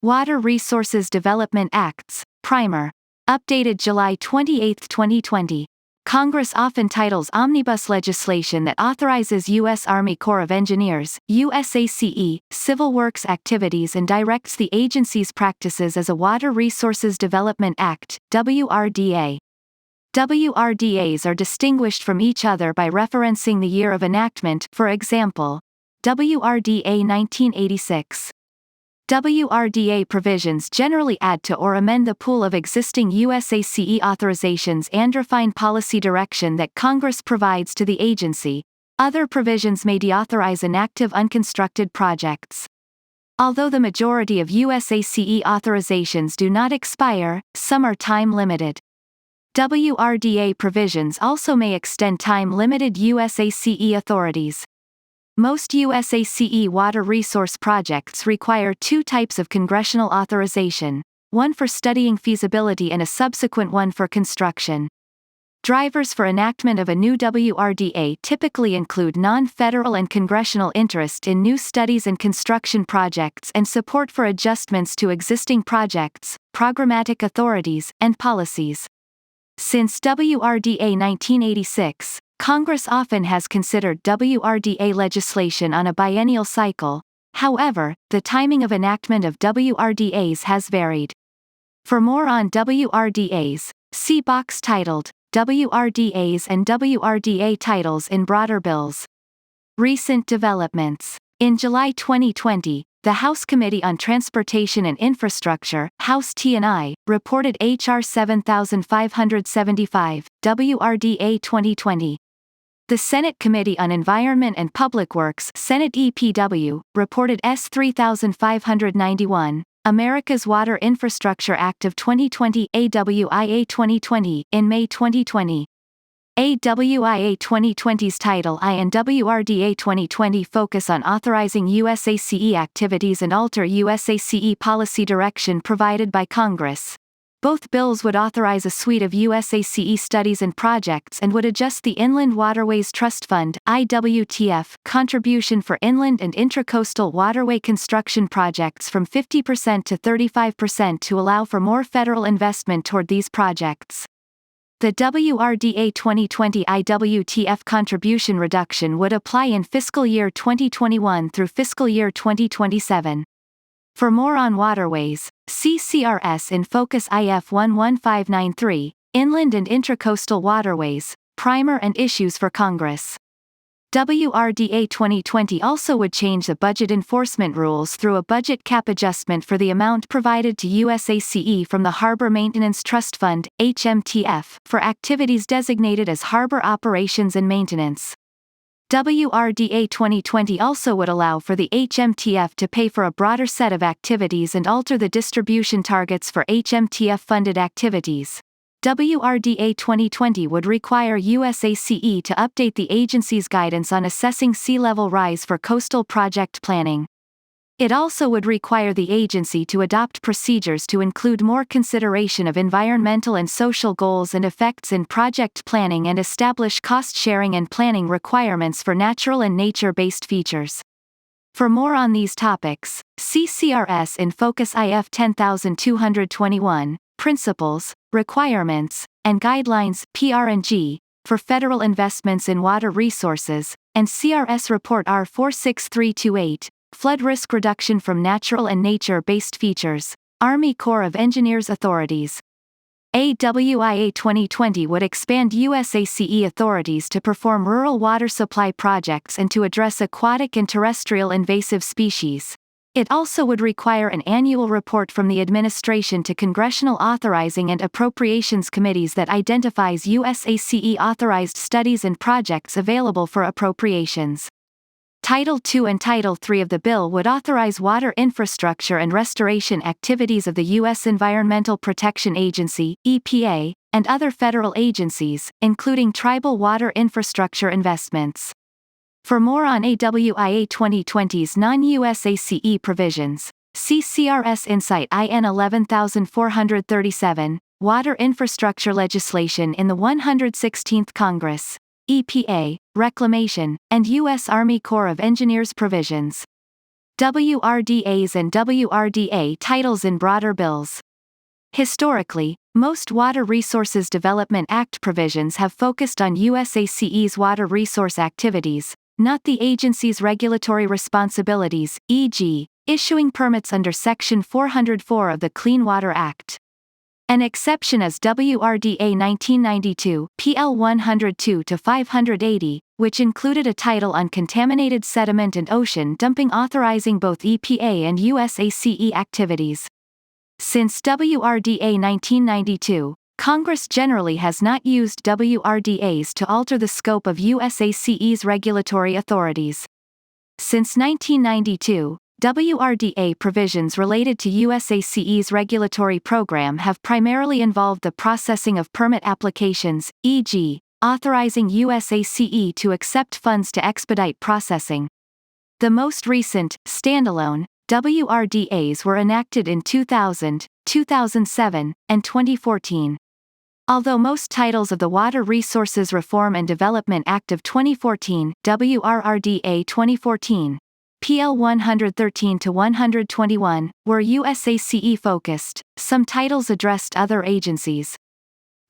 Water Resources Development Acts, Primer. Updated July 28, 2020. Congress often titles omnibus legislation that authorizes U.S. Army Corps of Engineers, USACE, civil works activities and directs the agency's practices as a Water Resources Development Act, WRDA. WRDAs are distinguished from each other by referencing the year of enactment, for example, WRDA 1986. WRDA provisions generally add to or amend the pool of existing USACE authorizations and refine policy direction that Congress provides to the agency. Other provisions may deauthorize inactive unconstructed projects. Although the majority of USACE authorizations do not expire, some are time-limited. WRDA provisions also may extend time-limited USACE authorities. Most USACE water resource projects require two types of congressional authorization, one for studying feasibility and a subsequent one for construction. Drivers for enactment of a new WRDA typically include non-federal and congressional interest in new studies and construction projects and support for adjustments to existing projects, programmatic authorities, and policies. Since WRDA 1986, Congress often has considered WRDA legislation on a biennial cycle. However, the timing of enactment of WRDAs has varied. For more on WRDAs, see box titled WRDAs and WRDA titles in broader bills. Recent developments. In July 2020, the House Committee on Transportation and Infrastructure, House T&I, reported H.R. 7575, WRDA 2020. The Senate Committee on Environment and Public Works, Senate EPW, reported S. 3591, America's Water Infrastructure Act of 2020, AWIA 2020, in May 2020. AWIA 2020's Title I and WRDA 2020 focus on authorizing USACE activities and alter USACE policy direction provided by Congress. Both bills would authorize a suite of USACE studies and projects and would adjust the Inland Waterways Trust Fund (IWTF) contribution for inland and intracoastal waterway construction projects from 50% to 35% to allow for more federal investment toward these projects. The WRDA 2020 IWTF contribution reduction would apply in fiscal year 2021 through fiscal year 2027. For more on waterways, see CRS in Focus IF 11593, Inland and Intracoastal Waterways, Primer and Issues for Congress. WRDA 2020 also would change the budget enforcement rules through a budget cap adjustment for the amount provided to USACE from the Harbor Maintenance Trust Fund, HMTF, for activities designated as harbor operations and maintenance. WRDA 2020 also would allow for the HMTF to pay for a broader set of activities and alter the distribution targets for HMTF-funded activities. WRDA 2020 would require USACE to update the agency's guidance on assessing sea level rise for coastal project planning. It also would require the agency to adopt procedures to include more consideration of environmental and social goals and effects in project planning and establish cost-sharing and planning requirements for natural and nature-based features. For more on these topics, see CRS in Focus IF 10221, Principles, Requirements, and Guidelines (PR&G) for federal investments in water resources, and CRS Report R 46328. Flood risk reduction from natural and nature-based features, Army Corps of Engineers authorities. AWIA 2020 would expand USACE authorities to perform rural water supply projects and to address aquatic and terrestrial invasive species. It also would require an annual report from the administration to congressional authorizing and appropriations committees that identifies USACE-authorized studies and projects available for appropriations. Title II and Title III of the bill would authorize water infrastructure and restoration activities of the U.S. Environmental Protection Agency, EPA, and other federal agencies, including tribal water infrastructure investments. For more on AWIA 2020's non-USACE provisions, see CRS Insight IN 11437, Water Infrastructure Legislation in the 116th Congress. EPA, Reclamation, and U.S. Army Corps of Engineers provisions. WRDAs and WRDA titles in broader bills. Historically, most Water Resources Development Act provisions have focused on USACE's water resource activities, not the agency's regulatory responsibilities, e.g., issuing permits under Section 404 of the Clean Water Act. An exception is WRDA 1992 PL 102-580, which included a title on contaminated sediment and ocean dumping authorizing both EPA and USACE activities. Since WRDA 1992, Congress generally has not used WRDAs to alter the scope of USACE's regulatory authorities. Since 1992, WRDA provisions related to USACE's regulatory program have primarily involved the processing of permit applications, e.g., authorizing USACE to accept funds to expedite processing. The most recent, standalone, WRDAs were enacted in 2000, 2007, and 2014. Although most titles of the Water Resources Reform and Development Act of 2014, WRDA 2014, PL 113-121, were USACE-focused, some titles addressed other agencies.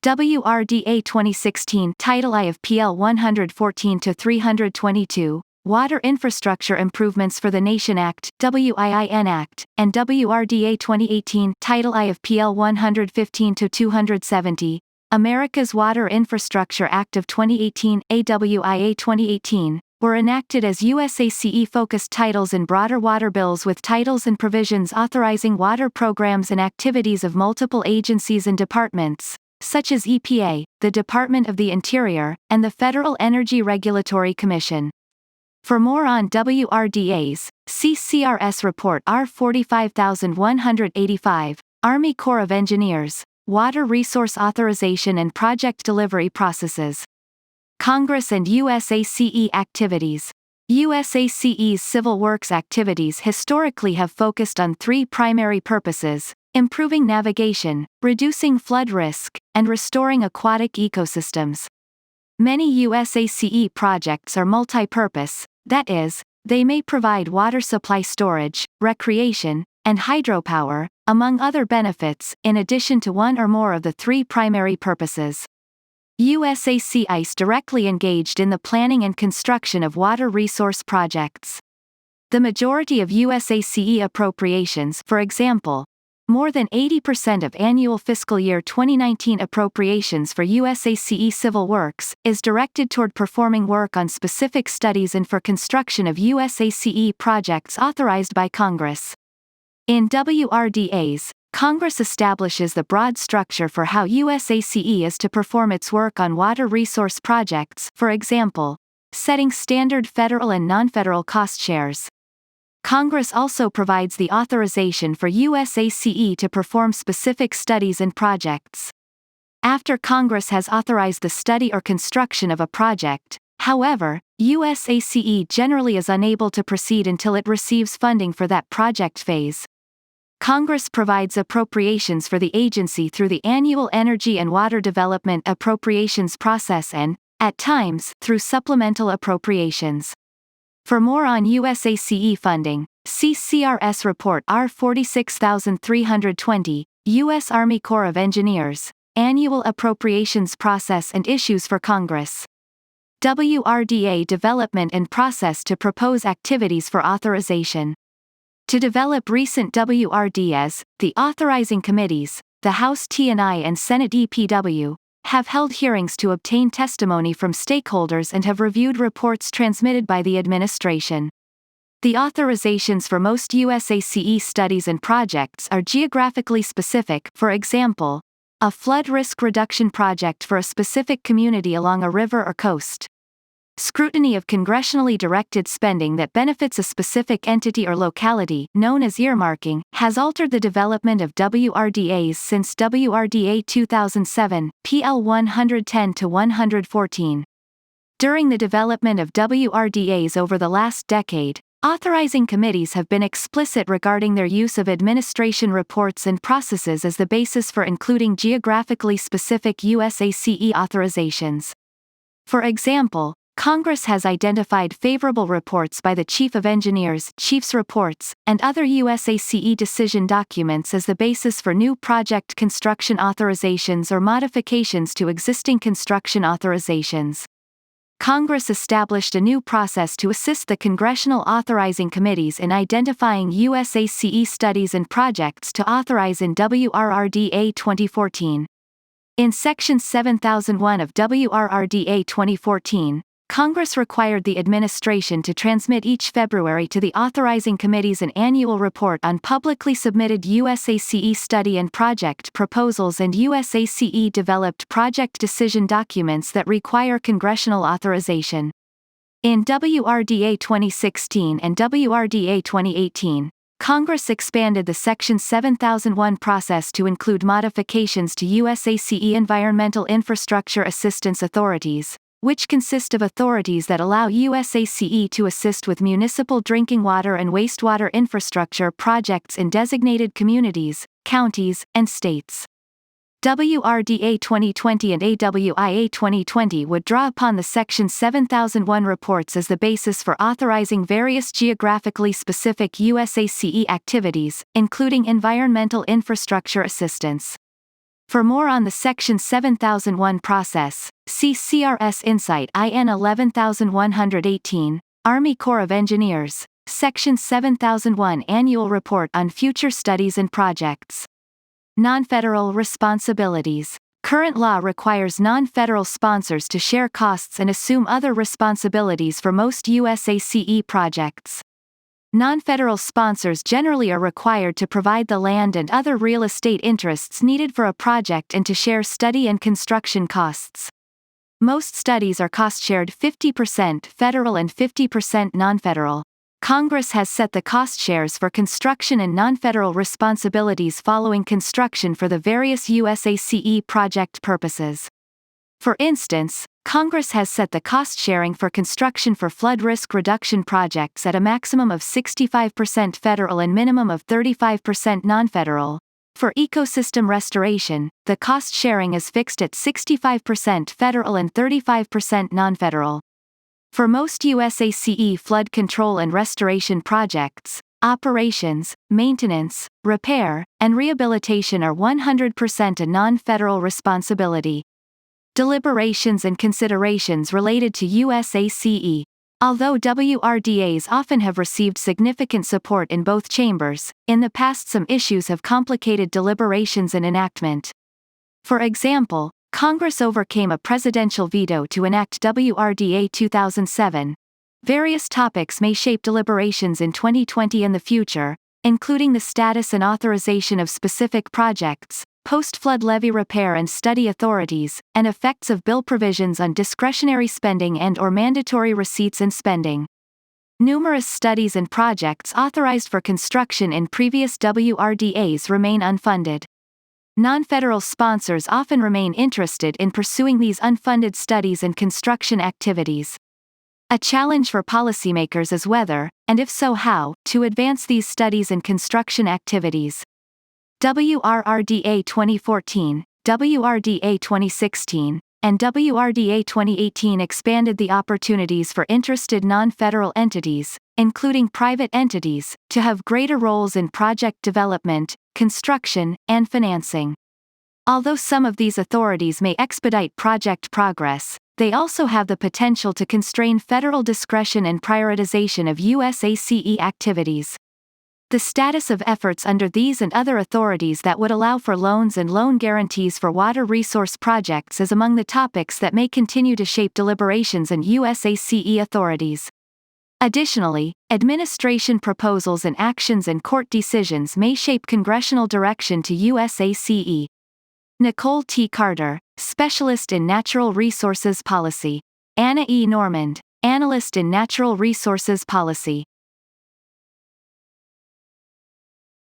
WRDA 2016 Title I of PL 114-322, Water Infrastructure Improvements for the Nation Act, WIIN Act, and WRDA 2018 Title I of PL 115-270, America's Water Infrastructure Act of 2018, AWIA 2018, were enacted as USACE-focused titles in broader water bills with titles and provisions authorizing water programs and activities of multiple agencies and departments, such as EPA, the Department of the Interior, and the Federal Energy Regulatory Commission. For more on WRDAs, see CRS Report R 45185, Army Corps of Engineers, Water Resource Authorization and Project Delivery Processes. Congress and USACE Activities. USACE's civil works activities historically have focused on three primary purposes: improving navigation, reducing flood risk, and restoring aquatic ecosystems. Many USACE projects are multi-purpose, that is, they may provide water supply storage, recreation, and hydropower, among other benefits, in addition to one or more of the three primary purposes. USACE directly engaged in the planning and construction of water resource projects. The majority of USACE appropriations, for example, more than 80% of annual fiscal year 2019 appropriations for USACE civil works, is directed toward performing work on specific studies and for construction of USACE projects authorized by Congress. In WRDAs, Congress establishes the broad structure for how USACE is to perform its work on water resource projects, for example, setting standard federal and non-federal cost shares. Congress also provides the authorization for USACE to perform specific studies and projects. After Congress has authorized the study or construction of a project, however, USACE generally is unable to proceed until it receives funding for that project phase. Congress provides appropriations for the agency through the annual Energy and Water Development Appropriations process and, at times, through supplemental appropriations. For more on USACE funding, see CRS Report R 46320, U.S. Army Corps of Engineers, Annual Appropriations Process and Issues for Congress. WRDA Development and Process to Propose Activities for Authorization. To develop recent WRDAs, the authorizing committees, the House T&I and Senate EPW, have held hearings to obtain testimony from stakeholders and have reviewed reports transmitted by the administration. The authorizations for most USACE studies and projects are geographically specific, for example, a flood risk reduction project for a specific community along a river or coast. Scrutiny of congressionally directed spending that benefits a specific entity or locality, known as earmarking, has altered the development of WRDAs since WRDA 2007, PL 110-114. During the development of WRDAs over the last decade, authorizing committees have been explicit regarding their use of administration reports and processes as the basis for including geographically specific USACE authorizations. For example, Congress has identified favorable reports by the Chief of Engineers, Chief's reports, and other USACE decision documents as the basis for new project construction authorizations or modifications to existing construction authorizations. Congress established a new process to assist the congressional authorizing committees in identifying USACE studies and projects to authorize in WRDA 2014. In Section 7001 of WRDA 2014, Congress required the administration to transmit each February to the authorizing committees an annual report on publicly submitted USACE study and project proposals and USACE-developed project decision documents that require congressional authorization. In WRDA 2016 and WRDA 2018, Congress expanded the Section 7001 process to include modifications to USACE environmental infrastructure assistance authorities, which consist of authorities that allow USACE to assist with municipal drinking water and wastewater infrastructure projects in designated communities, counties, and states. WRDA 2020 and AWIA 2020 would draw upon the Section 7001 reports as the basis for authorizing various geographically specific USACE activities, including environmental infrastructure assistance. For more on the Section 7001 process, see CRS Insight IN 11118, Army Corps of Engineers, Section 7001 Annual Report on Future Studies and Projects. Non-federal responsibilities. Current law requires non-federal sponsors to share costs and assume other responsibilities for most USACE projects. Non-federal sponsors generally are required to provide the land and other real estate interests needed for a project and to share study and construction costs. Most studies are cost-shared 50% federal and 50% non-federal. Congress has set the cost shares for construction and non-federal responsibilities following construction for the various USACE project purposes. For instance, Congress has set the cost sharing for construction for flood risk reduction projects at a maximum of 65% federal and minimum of 35% non-federal. For ecosystem restoration, the cost sharing is fixed at 65% federal and 35% non-federal. For most USACE flood control and restoration projects, operations, maintenance, repair, and rehabilitation are 100% a non-federal responsibility. Deliberations and considerations related to USACE. Although WRDAs often have received significant support in both chambers, in the past some issues have complicated deliberations and enactment. For example, Congress overcame a presidential veto to enact WRDA 2007. Various topics may shape deliberations in 2020 and the future, including the status and authorization of specific projects, post-flood levee repair and study authorities, and effects of bill provisions on discretionary spending and/or mandatory receipts and spending. Numerous studies and projects authorized for construction in previous WRDAs remain unfunded. Non-federal sponsors often remain interested in pursuing these unfunded studies and construction activities. A challenge for policymakers is whether, and if so how, to advance these studies and construction activities. WRDA 2014, WRDA 2016, and WRDA 2018 expanded the opportunities for interested non-federal entities, including private entities, to have greater roles in project development, construction, and financing. Although some of these authorities may expedite project progress, they also have the potential to constrain federal discretion and prioritization of USACE activities. The status of efforts under these and other authorities that would allow for loans and loan guarantees for water resource projects is among the topics that may continue to shape deliberations in USACE authorities. Additionally, administration proposals and actions and court decisions may shape congressional direction to USACE. Nicole T. Carter, Specialist in Natural Resources Policy. Anna E. Normand, Analyst in Natural Resources Policy.